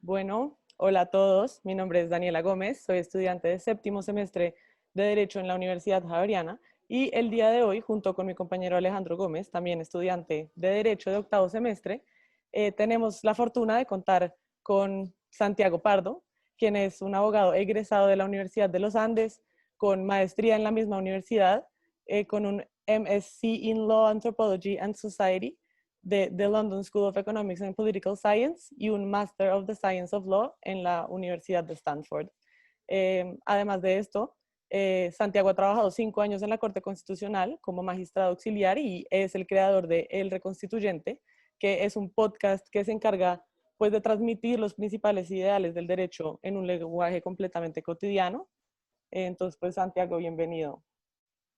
Bueno, hola a todos. Mi nombre es Daniela Gómez, soy estudiante de séptimo semestre de Derecho en la Universidad Javeriana y el día de hoy, junto con mi compañero Alejandro Gómez, también estudiante de Derecho de octavo semestre, tenemos la fortuna de contar con Santiago Pardo, quien es un abogado egresado de la Universidad de los Andes, con maestría en la misma universidad, con un MSc in Law, Anthropology and Society de The London School of Economics and Political Science y un Master of the Science of Law en la Universidad de Stanford. Además de esto, Santiago ha trabajado 5 años en la Corte Constitucional como magistrado auxiliar y es el creador de El Reconstituyente, que es un podcast que se encarga pues, de transmitir los principales ideales del derecho en un lenguaje completamente cotidiano. Entonces, pues Santiago, bienvenido.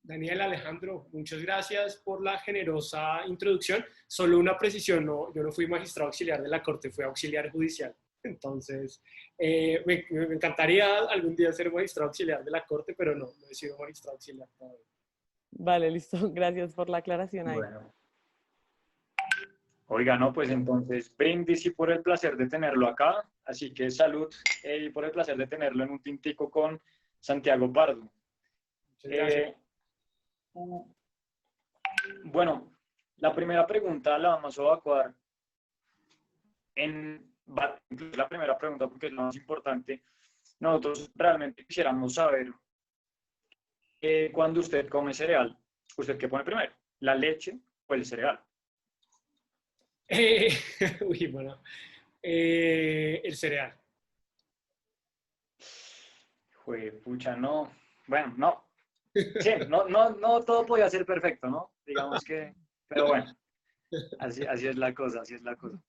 Daniel, Alejandro, muchas gracias por la generosa introducción. Solo una precisión, no, yo no fui magistrado auxiliar de la Corte, fui auxiliar judicial. Entonces, me encantaría algún día ser magistrado auxiliar de la Corte, pero no he sido magistrado auxiliar todavía. Vale, listo. Gracias por la aclaración ahí. Bueno, oiga, no, pues entonces brindis y por el placer de tenerlo acá, así que salud y por el placer de tenerlo en un tintico con Santiago Pardo. Muchas gracias. Bueno, la primera pregunta la vamos a evacuar la primera pregunta porque es la más importante. Nosotros realmente quisiéramos saber cuando usted come cereal, ¿usted qué pone primero? ¿La leche o el cereal? Bueno, el cereal. Pucha, no. Bueno, no. Sí, no todo podía ser perfecto, ¿no? Digamos que, pero bueno, así es la cosa, así es la cosa.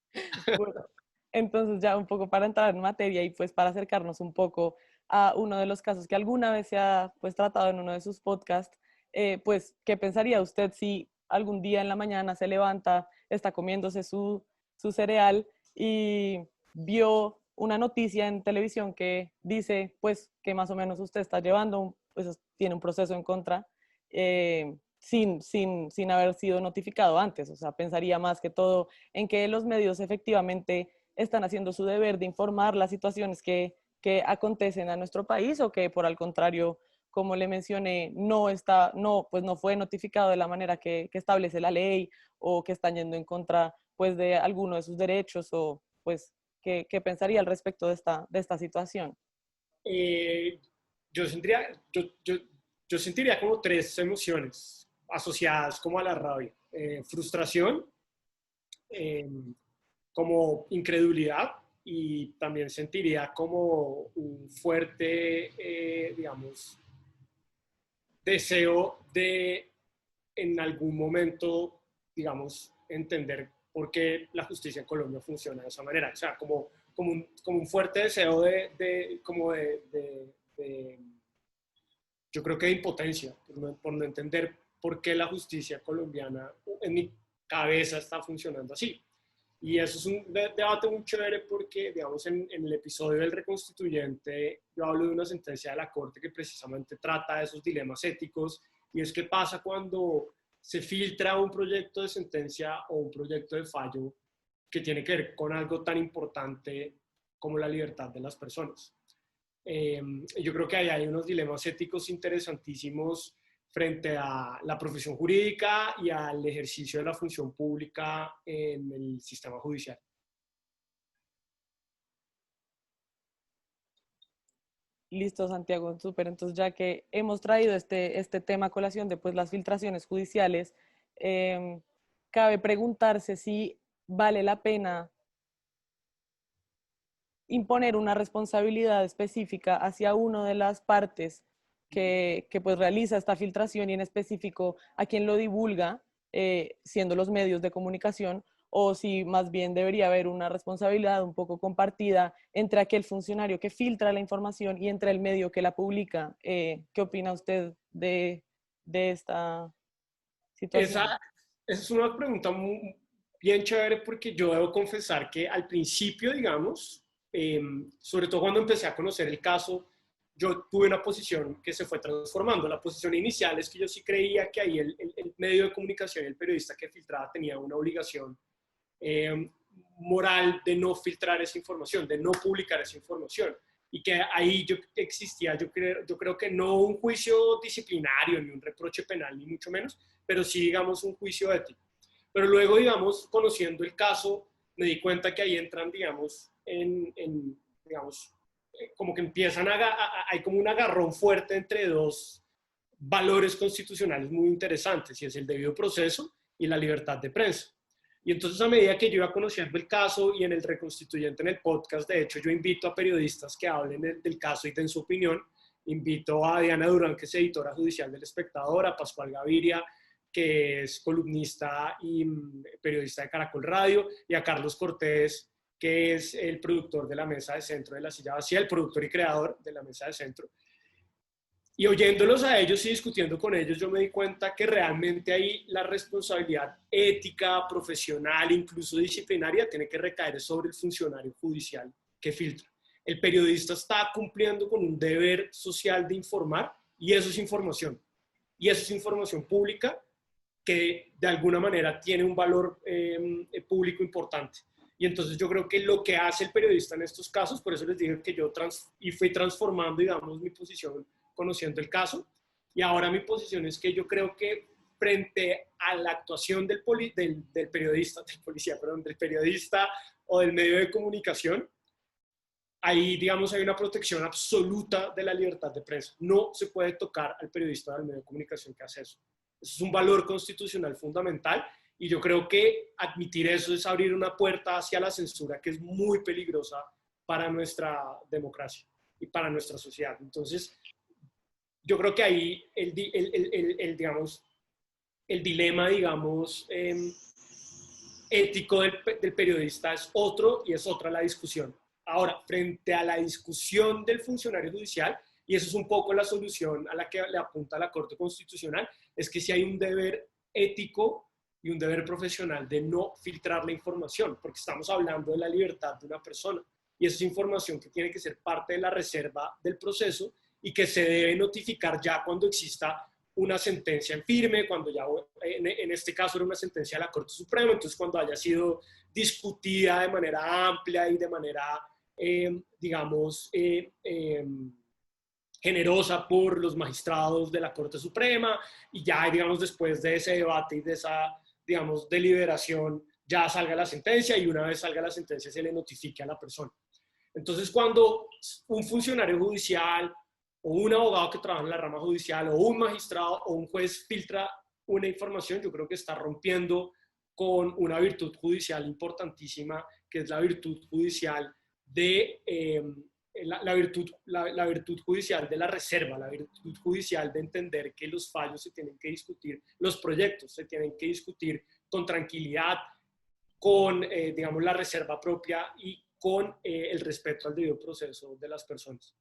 Bueno, entonces ya un poco para entrar en materia y pues para acercarnos un poco a uno de los casos que alguna vez se ha pues tratado en uno de sus podcasts, pues ¿qué pensaría usted si algún día en la mañana se levanta, está comiéndose su cereal y vio una noticia en televisión que dice pues que más o menos usted está llevando, pues tiene un proceso en contra, sin haber sido notificado antes? O sea, pensaría más que todo en que los medios efectivamente están haciendo su deber de informar las situaciones que acontecen a nuestro país o que por el contrario, como le mencioné, pues no fue notificado de la manera que establece la ley o que están yendo en contra pues de alguno de sus derechos o pues qué pensaría al respecto de esta situación. Eh, yo, sentiría, yo sentiría como tres emociones asociadas como a la rabia. Frustración, eh, como incredulidad y también sentiría como un fuerte, digamos, deseo de en algún momento, digamos, entender por qué la justicia en Colombia funciona de esa manera. O sea, como un fuerte deseo de yo creo que de impotencia, por no entender por qué la justicia colombiana en mi cabeza está funcionando así. Y eso es un debate muy chévere porque, digamos, en el episodio del Reconstituyente, yo hablo de una sentencia de la Corte que precisamente trata de esos dilemas éticos, y es qué pasa cuando se filtra un proyecto de sentencia o un proyecto de fallo que tiene que ver con algo tan importante como la libertad de las personas. Yo creo que ahí hay unos dilemas éticos interesantísimos frente a la profesión jurídica y al ejercicio de la función pública en el sistema judicial. Listo, Santiago, súper. Entonces, ya que hemos traído este tema a colación de pues, las filtraciones judiciales, eh, cabe preguntarse si vale la pena imponer una responsabilidad específica hacia una de las partes que pues realiza esta filtración y en específico a quien lo divulga, siendo los medios de comunicación, o si más bien debería haber una responsabilidad un poco compartida entre aquel funcionario que filtra la información y entre el medio que la publica. ¿Qué opina usted de esta situación? Esa es una pregunta muy, bien chévere porque yo debo confesar que al principio, digamos, sobre todo cuando empecé a conocer el caso, yo tuve una posición que se fue transformando. La posición inicial es que yo sí creía que ahí el medio de comunicación, el periodista que filtraba, tenía una obligación moral de no filtrar esa información, de no publicar esa información. Y que ahí existía, yo creo que no un juicio disciplinario, ni un reproche penal, ni mucho menos, pero sí, digamos, un juicio ético. Pero luego, digamos, conociendo el caso, me di cuenta que ahí entran, digamos, digamos, como que hay como un agarrón fuerte entre dos valores constitucionales muy interesantes, y es el debido proceso y la libertad de prensa. Y entonces, a medida que yo iba conociendo el caso, y en el Reconstituyente, en el podcast, de hecho, yo invito a periodistas que hablen del caso y den su opinión. Invito a Diana Durán, que es editora judicial del Espectador, a Pascual Gaviria, que es columnista y periodista de Caracol Radio, y a Carlos Cortés, que es el productor de la Mesa de Centro de La Silla Vacía, el productor y creador de la Mesa de Centro. Y oyéndolos a ellos y discutiendo con ellos, yo me di cuenta que realmente ahí la responsabilidad ética, profesional, incluso disciplinaria, tiene que recaer sobre el funcionario judicial que filtra. El periodista está cumpliendo con un deber social de informar, y eso es información. Y eso es información pública que de alguna manera tiene un valor público importante. Y entonces yo creo que lo que hace el periodista en estos casos, por eso les dije que yo fui transformando, digamos, mi posición conociendo el caso, y ahora mi posición es que yo creo que frente a la actuación del periodista, del periodista o del medio de comunicación, ahí, digamos, hay una protección absoluta de la libertad de prensa. No se puede tocar al periodista del medio de comunicación que hace eso. Eso es un valor constitucional fundamental, y yo creo que admitir eso es abrir una puerta hacia la censura que es muy peligrosa para nuestra democracia y para nuestra sociedad. Entonces, yo creo que ahí digamos, el dilema, digamos, ético del periodista es otro, y es otra la discusión. Ahora, frente a la discusión del funcionario judicial, y eso es un poco la solución a la que le apunta la Corte Constitucional, es que si hay un deber ético y un deber profesional de no filtrar la información, porque estamos hablando de la libertad de una persona, y esa es información que tiene que ser parte de la reserva del proceso, y que se debe notificar ya cuando exista una sentencia en firme, cuando ya, en este caso era una sentencia de la Corte Suprema, entonces cuando haya sido discutida de manera amplia y de manera, digamos, generosa por los magistrados de la Corte Suprema, y ya, digamos, después de ese debate y de esa, digamos, deliberación, ya salga la sentencia, y una vez salga la sentencia se le notifique a la persona. Entonces, cuando un funcionario judicial o un abogado que trabaja en la rama judicial o un magistrado o un juez filtra una información, yo creo que está rompiendo con una virtud judicial importantísima, que es la virtud judicial de la virtud judicial de la reserva, la virtud judicial de entender que los fallos se tienen que discutir, los proyectos se tienen que discutir con tranquilidad, con, digamos, la reserva propia y con el respeto al debido proceso de las personas.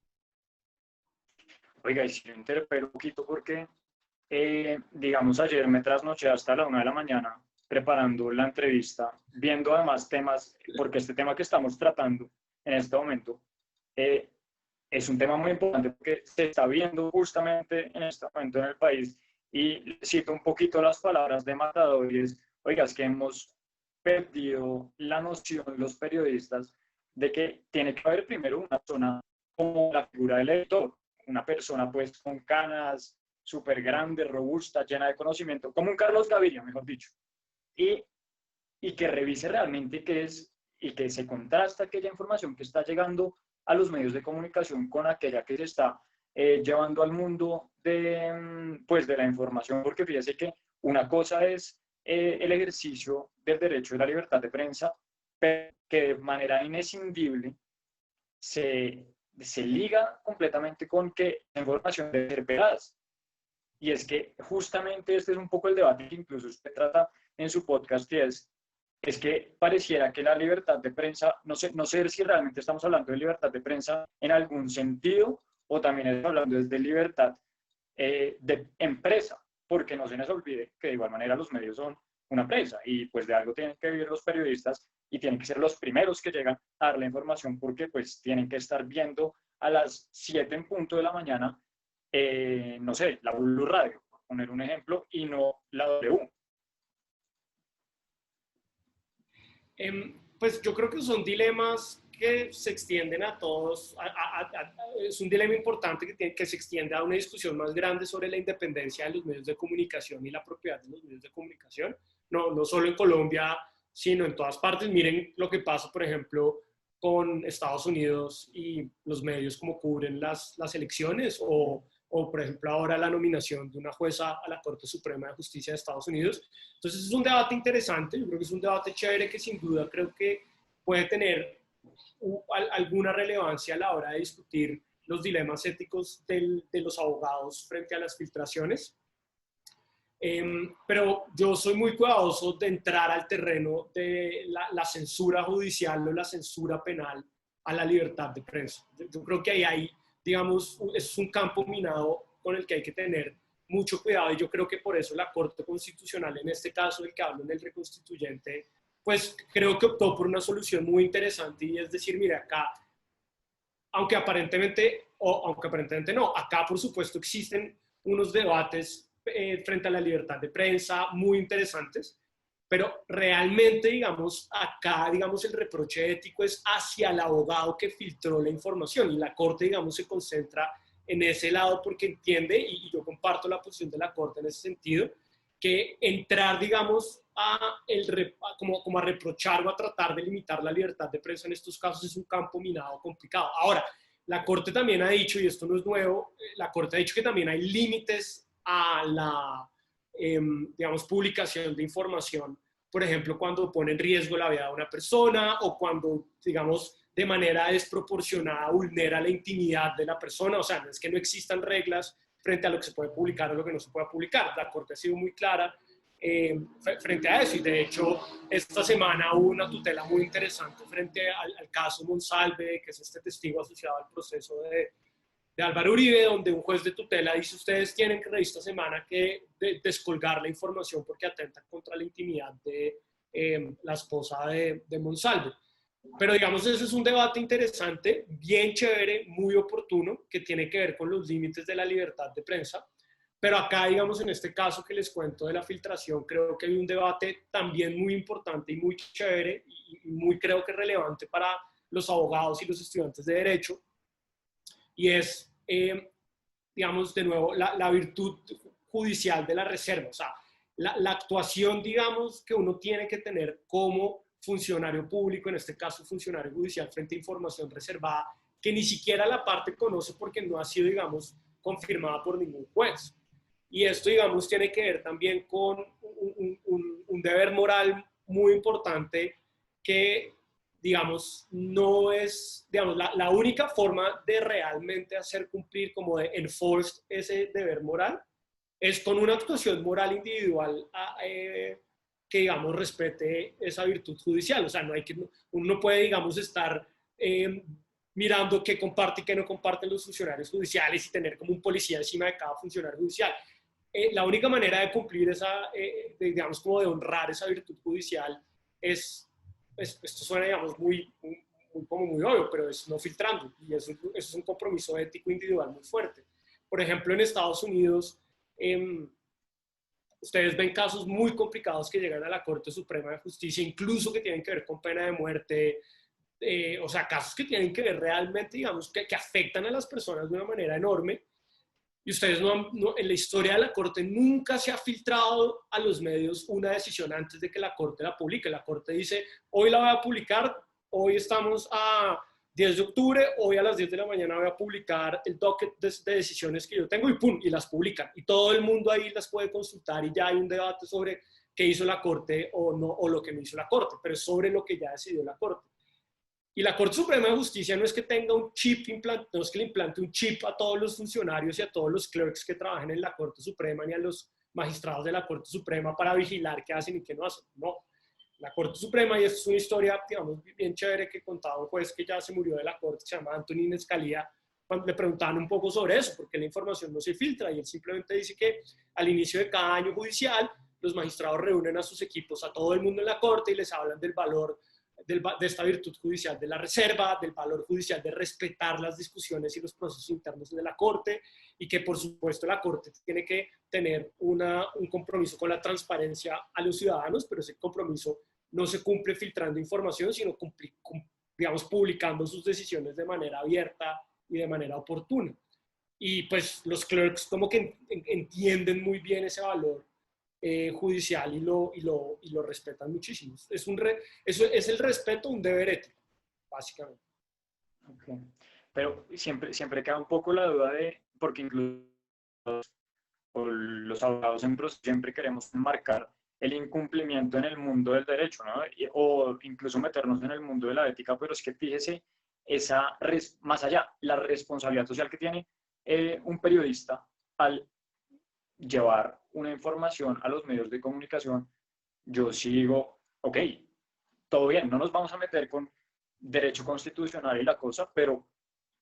Oiga, y si yo interpelo un poquito porque, digamos, ayer me trasnoché hasta la 1 de la mañana preparando la entrevista, viendo además temas, porque este tema que estamos tratando en este momento es un tema muy importante porque se está viendo justamente en este momento en el país, y cito un poquito las palabras de Matador, y es, oiga, es que hemos perdido la noción los periodistas de que tiene que haber primero una persona como la figura del editor, una persona pues con canas, súper grande, robusta, llena de conocimiento, como un Carlos Gaviria, mejor dicho, y que revise realmente qué es, y que se contrasta aquella información que está llegando a los medios de comunicación con aquella que se está llevando al mundo pues, de la información, porque fíjese que una cosa es el ejercicio del derecho de la libertad de prensa, pero que de manera inescindible se liga completamente con que la información debe ser veraz. Y es que justamente este es un poco el debate que incluso usted trata en su podcast, y es que pareciera que la libertad de prensa, no sé si realmente estamos hablando de libertad de prensa en algún sentido, o también estamos hablando de libertad de empresa, porque no se nos olvide que de igual manera los medios son una empresa, y pues de algo tienen que vivir los periodistas, y tienen que ser los primeros que llegan a dar la información, porque pues tienen que estar viendo a las 7 en punto de la mañana, no sé, la Blue Radio, por poner un ejemplo, y no la W. Pues yo creo que son dilemas que se extienden a todos. Es un dilema importante que se extiende a una discusión más grande sobre la independencia de los medios de comunicación y la propiedad de los medios de comunicación. No solo en Colombia, sino en todas partes. Miren lo que pasa, por ejemplo, con Estados Unidos y los medios como cubren las elecciones o, por ejemplo, ahora la nominación de una jueza a la Corte Suprema de Justicia de Estados Unidos. Entonces es un debate interesante, yo creo que es un debate chévere que sin duda creo que puede tener alguna relevancia a la hora de discutir los dilemas éticos de los abogados frente a las filtraciones. Pero yo soy muy cuidadoso de entrar al terreno de la censura judicial o la censura penal a la libertad de prensa. Yo creo que ahí hay, digamos, es un campo minado con el que hay que tener mucho cuidado y yo creo que por eso la Corte Constitucional, en este caso del que hablo en el reconstituyente, pues creo que optó por una solución muy interesante y es decir, mire, acá, aunque aparentemente no, acá por supuesto existen unos debates frente a la libertad de prensa muy interesantes, pero realmente, digamos, acá, digamos, el reproche ético es hacia el abogado que filtró la información y la Corte, digamos, se concentra en ese lado porque entiende, y yo comparto la posición de la Corte en ese sentido, que entrar, digamos, como a reprochar o a tratar de limitar la libertad de prensa en estos casos es un campo minado complicado. Ahora, la Corte también ha dicho, y esto no es nuevo, la Corte ha dicho que también hay límites a la, digamos, publicación de información, por ejemplo, cuando pone en riesgo la vida de una persona o cuando, digamos, de manera desproporcionada vulnera la intimidad de la persona. O sea, no es que no existan reglas frente a lo que se puede publicar o lo que no se puede publicar. La Corte ha sido muy clara frente a eso y de hecho esta semana hubo una tutela muy interesante frente al caso Monsalve, que es este testigo asociado al proceso de Álvaro Uribe, donde un juez de tutela dice ustedes tienen que esta semana que descolgar la información porque atenta contra la intimidad de la esposa de Monsalve. Pero digamos, ese es un debate interesante, bien chévere, muy oportuno, que tiene que ver con los límites de la libertad de prensa. Pero acá, digamos, en este caso que les cuento de la filtración, creo que hay un debate también muy importante y muy chévere y muy creo que relevante para los abogados y los estudiantes de Derecho, y es, digamos, de nuevo, la virtud judicial de la reserva, o sea, la actuación, digamos, que uno tiene que tener como funcionario público, en este caso funcionario judicial, frente a información reservada, que ni siquiera la parte conoce porque no ha sido, digamos, confirmada por ningún juez. Y esto, digamos, tiene que ver también con un deber moral muy importante que, digamos, no es, digamos, la única forma de realmente hacer cumplir, como de enforce ese deber moral, es con una actuación moral individual que, digamos, respete esa virtud judicial. O sea, uno no puede, digamos, estar mirando qué comparte y qué no comparten los funcionarios judiciales y tener como un policía encima de cada funcionario judicial. La única manera de cumplir digamos, como de honrar esa virtud judicial esto suena, digamos, muy obvio, pero es no filtrando, y eso es un compromiso ético individual muy fuerte. Por ejemplo, en Estados Unidos, ustedes ven casos muy complicados que llegan a la Corte Suprema de Justicia, incluso que tienen que ver con pena de muerte, o sea, casos que tienen que ver realmente, digamos, que afectan a las personas de una manera enorme, y ustedes en la historia de la Corte nunca se ha filtrado a los medios una decisión antes de que la Corte la publique. La Corte dice, hoy la voy a publicar, hoy estamos a 10 de octubre, hoy a las 10 de la mañana voy a publicar el docket de decisiones que yo tengo y ¡pum! Y las publican. Y todo el mundo ahí las puede consultar y ya hay un debate sobre qué hizo la Corte o no, o lo que no hizo la Corte, pero es sobre lo que ya decidió la Corte. Y la Corte Suprema de Justicia no es que tenga un chip no es que le implante un chip a todos los funcionarios y a todos los clerks que trabajan en la Corte Suprema ni a los magistrados de la Corte Suprema para vigilar qué hacen y qué no hacen. No. La Corte Suprema, y esto es una historia, digamos, bien chévere que contaba un juez que ya se murió de la Corte, se llama Antonín Escalía, cuando le preguntaban un poco sobre eso, porque la información no se filtra, y él simplemente dice que al inicio de cada año judicial, los magistrados reúnen a sus equipos, a todo el mundo en la Corte, y les hablan del valor de esta virtud judicial de la reserva, del valor judicial de respetar las discusiones y los procesos internos de la Corte, y que por supuesto la Corte tiene que tener un compromiso con la transparencia a los ciudadanos, pero ese compromiso no se cumple filtrando información, sino digamos, publicando sus decisiones de manera abierta y de manera oportuna. Y pues los clerks como que entienden muy bien ese valor judicial y lo respetan muchísimo. Eso es el respeto, un deber ético, básicamente. Okay. Pero siempre queda un poco la duda de, porque incluso los abogados en proceso siempre queremos marcar el incumplimiento en el mundo del derecho, ¿no? O incluso meternos en el mundo de la ética, pero es que fíjese, más allá, la responsabilidad social que tiene un periodista al llevar una información a los medios de comunicación. Yo sí digo, ok, todo bien, no nos vamos a meter con derecho constitucional y la cosa, pero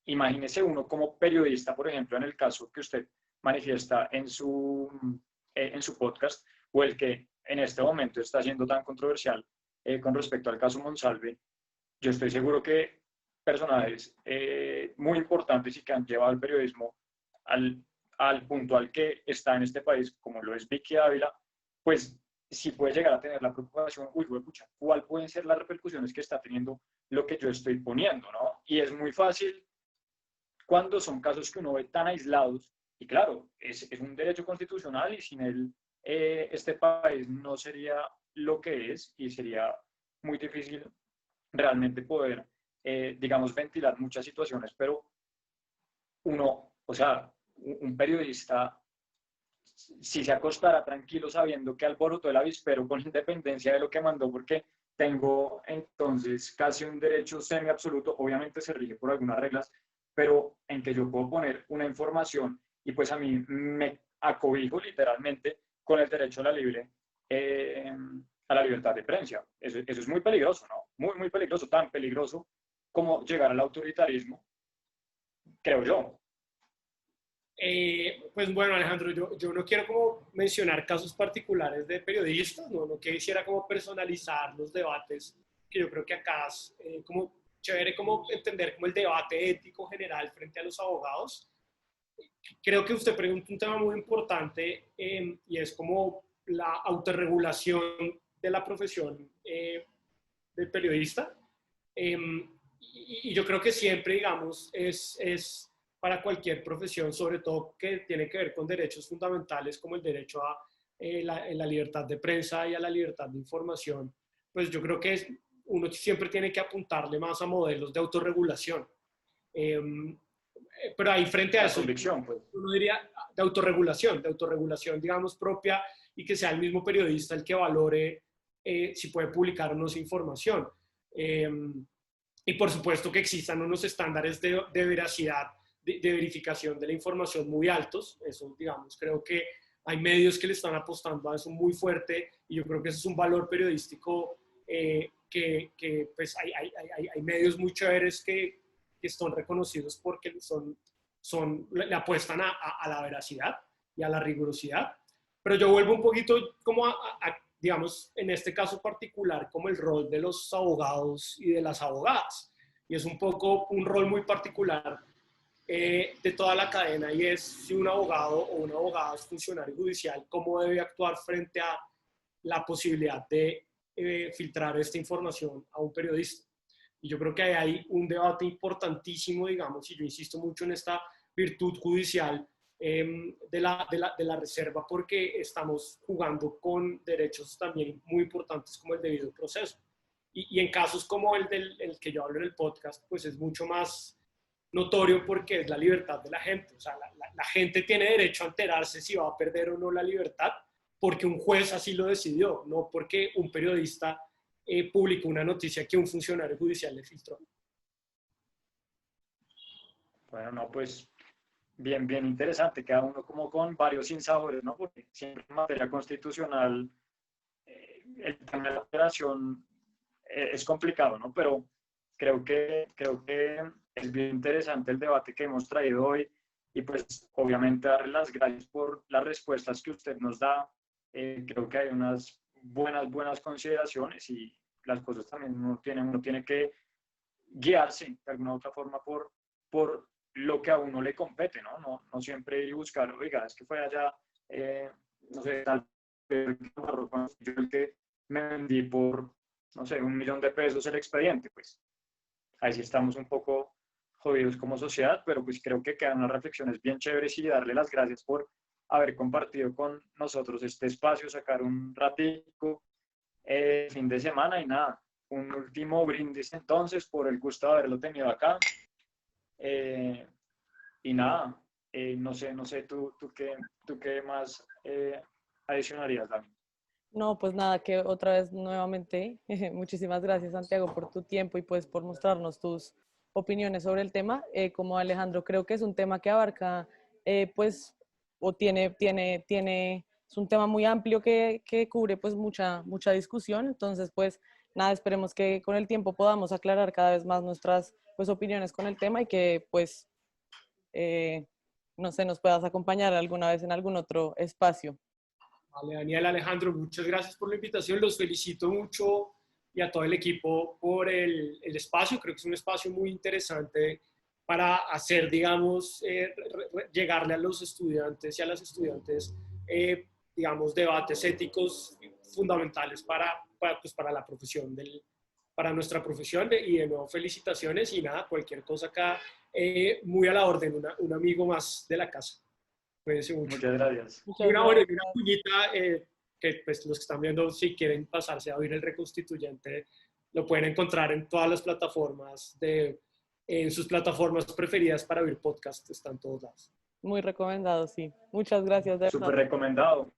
imagínese uno como periodista, por ejemplo, en el caso que usted manifiesta en su podcast, o el que en este momento está siendo tan controversial con respecto al caso Monsalve. Yo estoy seguro que personajes muy importantes y que han llevado el periodismo al punto al que está en este país, como lo es Vicky Ávila, pues sí puede llegar a tener la preocupación, uy, pucha, ¿cuál pueden ser las repercusiones que está teniendo lo que yo estoy poniendo, ¿no? Y es muy fácil cuando son casos que uno ve tan aislados, y claro, es un derecho constitucional y sin él este país no sería lo que es y sería muy difícil realmente poder, digamos, ventilar muchas situaciones, pero uno, o sea, un periodista, si se acostara tranquilo sabiendo que alborotó el avispero con independencia de lo que mandó, porque tengo entonces casi un derecho semi-absoluto, obviamente se rige por algunas reglas, pero en que yo puedo poner una información y pues a mí me acobijo literalmente con el derecho a la libertad de prensa. Eso es muy peligroso, ¿no? Muy, muy peligroso, tan peligroso como llegar al autoritarismo, creo yo. Pues bueno, Alejandro, yo no quiero como mencionar casos particulares de periodistas, no quisiera como personalizar los debates, que yo creo que acá es como chévere como entender como el debate ético general frente a los abogados. Creo que usted pregunta un tema muy importante y es como la autorregulación de la profesión del periodista. Y yo creo que siempre, digamos, es para cualquier profesión, sobre todo que tiene que ver con derechos fundamentales como el derecho a la libertad de prensa y a la libertad de información, pues yo creo que uno siempre tiene que apuntarle más a modelos de autorregulación. Eh, pero ahí frente a La eso, convicción, pues. uno diría de autorregulación, digamos, propia y que sea el mismo periodista el que valore si puede publicar o no esa información. Y por supuesto que existan unos estándares de veracidad, de verificación de la información muy altos. Eso, digamos, creo que hay medios que le están apostando a eso muy fuerte y yo creo que eso es un valor periodístico que pues hay medios muy chéveres que son reconocidos porque le apuestan a la veracidad y a la rigurosidad. Pero yo vuelvo un poquito como digamos, en este caso particular, como el rol de los abogados y de las abogadas. Y es un poco un rol muy particular de toda la cadena y es si un abogado o una abogada es funcionario judicial, cómo debe actuar frente a la posibilidad de filtrar esta información a un periodista. Y yo creo que hay un debate importantísimo, digamos, y yo insisto mucho en esta virtud judicial de la reserva porque estamos jugando con derechos también muy importantes como el debido proceso. Y en casos como el que yo hablo en el podcast, pues es mucho más notorio porque es la libertad de la gente. O sea, la gente tiene derecho a enterarse si va a perder o no la libertad porque un juez así lo decidió, no porque un periodista publicó una noticia que un funcionario judicial le filtró. Bueno, no, pues bien, bien interesante, cada uno como con varios sinsabores, ¿no? Porque siempre en materia constitucional el tema de la operación es complicado, ¿no? Pero creo que es bien interesante el debate que hemos traído hoy y pues obviamente darle las gracias por las respuestas que usted nos da. Creo que hay unas buenas consideraciones y las cosas también uno tiene que guiarse de alguna u otra forma por lo que a uno le compete, ¿no? No siempre ir y buscar, oiga, es que fue allá, no sé, tal vez yo el que me vendí por no sé, 1.000.000 de pesos el expediente, pues ahí sí estamos un poco jodidos como sociedad, pero pues creo que quedan unas reflexiones bien chéveres y darle las gracias por haber compartido con nosotros este espacio, sacar un ratico, fin de semana y nada, un último brindis entonces por el gusto de haberlo tenido acá. Eh, y nada, no sé, tú qué más adicionarías, Dani. No, pues nada, que otra vez nuevamente, muchísimas gracias Santiago por tu tiempo y pues por mostrarnos tus opiniones sobre el tema. Como Alejandro, creo que es un tema que abarca, pues, o es un tema muy amplio que cubre pues mucha discusión. Entonces, pues nada, esperemos que con el tiempo podamos aclarar cada vez más nuestras pues opiniones con el tema y que pues, eh, no sé, nos puedas acompañar alguna vez en algún otro espacio. Vale, Daniel, Alejandro, muchas gracias por la invitación. Los felicito mucho y a todo el equipo por el espacio. Creo que es un espacio muy interesante para hacer, digamos, llegarle a los estudiantes y a las estudiantes, digamos, debates éticos fundamentales pues, para la profesión para nuestra profesión. Y de nuevo, felicitaciones y nada, cualquier cosa acá, muy a la orden, un amigo más de la casa. Cuídense mucho. Muchas gracias. Y Muchas una gracias. puñita que pues, los que están viendo, si quieren pasarse a oír el Reconstituyente, lo pueden encontrar en todas las plataformas, en sus plataformas preferidas para oír podcast, están todos lados. Muy recomendado, sí. Muchas gracias, de Súper verdad. recomendado.